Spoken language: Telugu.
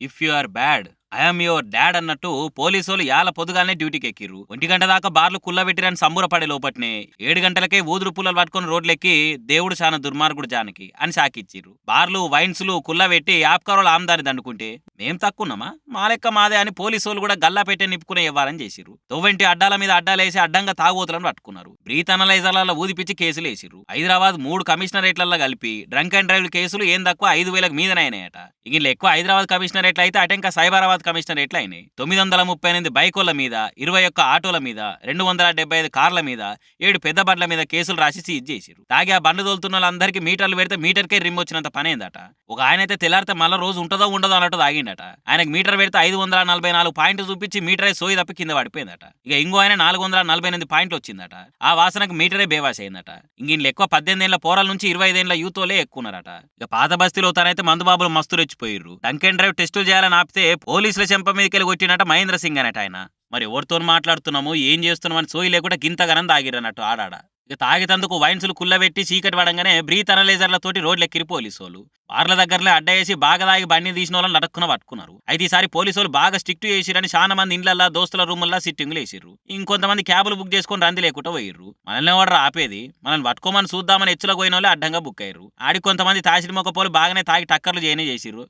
If you are bad I'm your dad అన్నట్టు పోలీసులు యాల పొద్దుగానే డ్యూటీకి ఎక్కిర్రు. 1 గంట దాకా బార్లు కుల్లబెట్టిరని సంబురపడే లోపట్నే 7 గంటలకే ఊదురు పుల్లలు పట్టుకొని రోడ్లెక్కి దేవుడు చాలా దుర్మార్గుడు జానకి అని షాకిచ్చిర్రు. బార్లు వైన్స్లు కుల్లబెట్టి యాప్కారోలు ఆమ్దాని దండుకుంటే మేం తక్కున్నామా మా లెక్క మాదే అని పోలీసులు కూడా గల్లా పెట్టే నిప్పుకునే వ్యవహారం చేసిర్రు. తొవ్వెంటి అడ్డాల మీద అడ్డాలేసి అడ్డంగా తాగుబోతులను పట్టుకున్నారు. బ్రీత్ అనలైజర్ల ఊదిపిచ్చి కేసులు వేసిర్రు. హైదరాబాద్ 3 కమిషనరేట్లలో కలిపి డ్రంక్ అండ్ డ్రైవ్ కేసులు ఏం తక్కువ 5,000కు మీదనే అయినాయట. ఇక ఎక్కువ హైదరాబాద్ కమిషనరేట్లు అయితే అటెంక సైబరాబాద్ కమిషనరేట్లు అయినాయి. 938 బైకోల మీద, 21 ఆటోల మీద, 275 కార్ల మీద, 7 పెద్ద బండ్ల మీద కేసులు రాసి సీజ్ చేసిర్రు. తాగి ఆ బండ్లు తోలుతున్న వాళ్ళందరికీ మీటర్లు పెడితే మీటర్కే రిమ్ వచ్చినంత పనేందట. ఒక ఆయన అయితే తెల్లారితే మళ్ళా రోజు ఉంటుందో ఉండదో అన్నట్టు తాగిండట. ఆయనకు మీటర్ పెడితే 544 పాయింట్లు చూపించి మీటరే సోయి తప్పి కింద పడిపోయిందట. ఇక ఇంకో ఆయన 448 పాయింట్లు వచ్చిందట. ఆ వాసనకు మీటరే బేవాస్ అయిందట. ఇంక ఎక్కువ 18 ఏళ్ల పోరాల నుంచి 25 ఏళ్ల యూతోలే ఎక్కున్నారట. ఇక పాత బస్తీలో తనైతే మందుబాబులు మస్తు రెచ్చిపోయిర్రు. డంక్ అండ్ డ్రైవ్ టెస్టులు చేయాలని ఆపితే పోలీసుల చెంప మీదకెళ్ళి కొట్టినట్ట మహేంద్ర సింగ్ అనట ఆయన. మరి ఎవరితో మాట్లాడుతున్నాము ఏం చేస్తున్నాం అని సోయి లేకుండా గింతగనం తాగిరన్నట్టు ఆడాడ. ఇక తాగితందుకు వైన్సులు కుల్లబెట్టి చీకటి పడంగానే బ్రీత్ అనలైజర్లతోటి రోడ్లెక్కిరి పోలీసులు. బార్ల దగ్గరలో అడ్డ వేసి బాగా తాగి బండి తీసిన వాళ్ళని నడక్కున పట్టుకున్నారు. అయితే ఈసారి పోలీసులు బాగా స్ట్రిక్ట్ చేసిరని చాలా మంది ఇండ్లల్లా దోస్తుల రూముల్లో సిట్టింగ్లు వేసిర్రు. ఇంకొంతమంది క్యాబులు బుక్ చేసుకుని రంది లేకుండా పోయిర్రు. మనల్ని ఎవరు ఆపేది, మనల్ని పట్టుకోమని చూద్దామని ఎచ్చుల పోయిన వాళ్ళు అడ్డంగా బుక్ అయ్యారు. ఆడికి కొంతమంది తాసిడి మొక్కపోలు బాగానే తాగి టక్కర్లు చేయనే చేసిర్రు.